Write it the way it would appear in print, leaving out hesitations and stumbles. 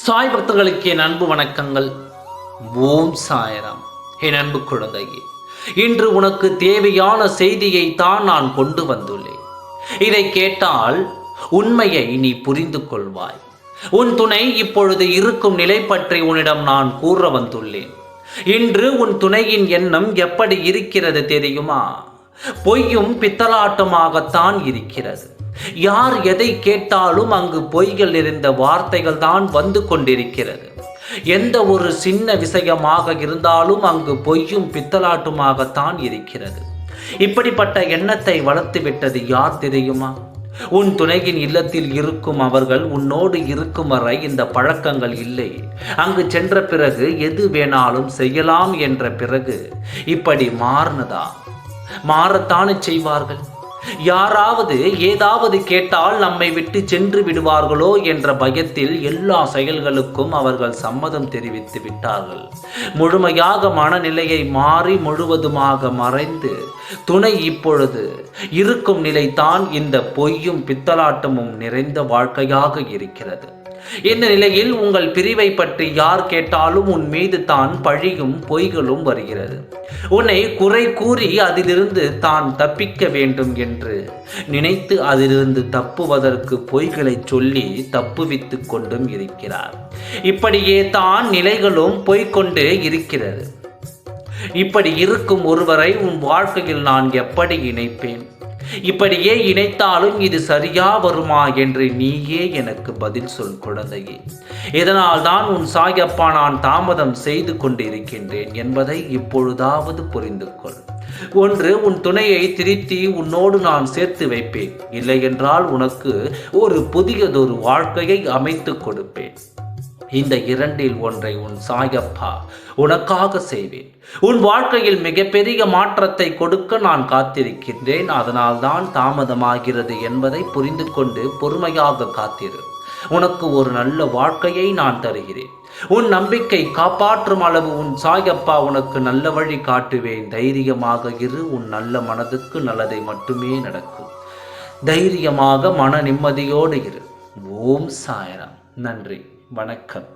சாய் பக்தர்களுக்கு என் அன்பு வணக்கங்கள். ஓம் சாய்ராம். என் அன்பு குழந்தையே, இன்று உனக்கு தேவையான செய்தியை தான் நான் கொண்டு வந்துள்ளேன். இதை கேட்டால் உண்மையை நீ புரிந்து கொள்வாய். உன் துணை இப்பொழுது இருக்கும் நிலை பற்றி உன்னிடம் நான் கூற வந்துள்ளேன். இன்று உன் துணையின் எண்ணம் எப்படி இருக்கிறது தெரியுமா? பொய்யும் பித்தலாட்டமாகத்தான் இருக்கிறது. யார் எதை கேட்டாலும் அங்கு பொய்கள் நிறைந்த வார்த்தைகள் தான் வந்து கொண்டிருக்கிறது. எந்த ஒரு சின்ன விஷயமாக இருந்தாலும் அங்கு பொய்யும் பித்தலாட்டுமாகத்தான் இருக்கிறது. இப்படிப்பட்ட எண்ணத்தை வளர்த்து விட்டது யார் தெரியுமா? உன் துணையின் இல்லத்தில் இருக்கும் அவர்கள் உன்னோடு இருக்கும் வரை இந்த பழக்கங்கள் இல்லை. அங்கு சென்ற பிறகு எது வேணாலும் செய்யலாம் என்ற பிறகு இப்படி மாறத்தானே செய்வார்கள். யாராவது ஏதாவது கேட்டால் நம்மை விட்டு சென்று விடுவார்களோ என்ற பயத்தில் எல்லா செயல்களுக்கும் அவர்கள் சம்மதம் தெரிவித்து விட்டார்கள். முழுமையாக மனநிலையை மாறி முழுவதுமாக மறைந்து துணை இப்பொழுது இருக்கும் நிலைதான் இந்த பொய்யும் பித்தலாட்டமும் நிறைந்த வாழ்க்கையாக இருக்கிறது. இந்த நிலையில் உங்கள் பிரிவை பற்றி யார் கேட்டாலும் உன் மீது தான் பழியும் பொய்களும் வருகிறது. உன்னை குறை கூறி அதிலிருந்து தான் தப்பிக்க வேண்டும் என்று நினைத்து அதிலிருந்து தப்புவதற்கு பொய்களை சொல்லி தப்புவித்து கொண்டும் இருக்கிறார். இப்படியே தான் நிலைகளும் பொய்கொண்டே இருக்கிறது. இப்படி இருக்கும் ஒருவரை உன் வாழ்க்கையில் நான் எப்படி இணைப்பேன்? இப்படியே இணைத்தாலும் இது சரியா வருமா என்று நீயே எனக்கு பதில் சொல் குழந்தையே. இதனால் தான் உன் சாயப்பா நான் தாமதம் செய்து கொண்டிருக்கின்றேன் என்பதை இப்பொழுதாவது புரிந்து கொள். ஒன்று, உன் துணையை திருத்தி உன்னோடு நான் சேர்த்து வைப்பேன். இல்லை என்றால் உனக்கு ஒரு புதியதொரு வாழ்க்கையை அமைத்து கொடுப்பேன். இந்த இரண்டில் ஒன்றை உன் சாயப்பா உனக்காக செய்வேன். உன் வாழ்க்கையில் மிகப்பெரிய மாற்றத்தை கொடுக்க நான் காத்திருக்கின்றேன். அதனால் தான் தாமதமாகிறது என்பதை புரிந்து கொண்டு பொறுமையாக காத்திரு. உனக்கு ஒரு நல்ல வாழ்க்கையை நான் தருகிறேன். உன் நம்பிக்கை காப்பாற்றும் அளவு உன் சாயப்பா உனக்கு நல்ல வழி காட்டுவேன். தைரியமாக இரு. உன் நல்ல மனதுக்கு நல்லதை மட்டுமே நடக்கும். தைரியமாக மன நிம்மதியோடு இரு. ஓம் சாய்ராம். நன்றி, வணக்கம்.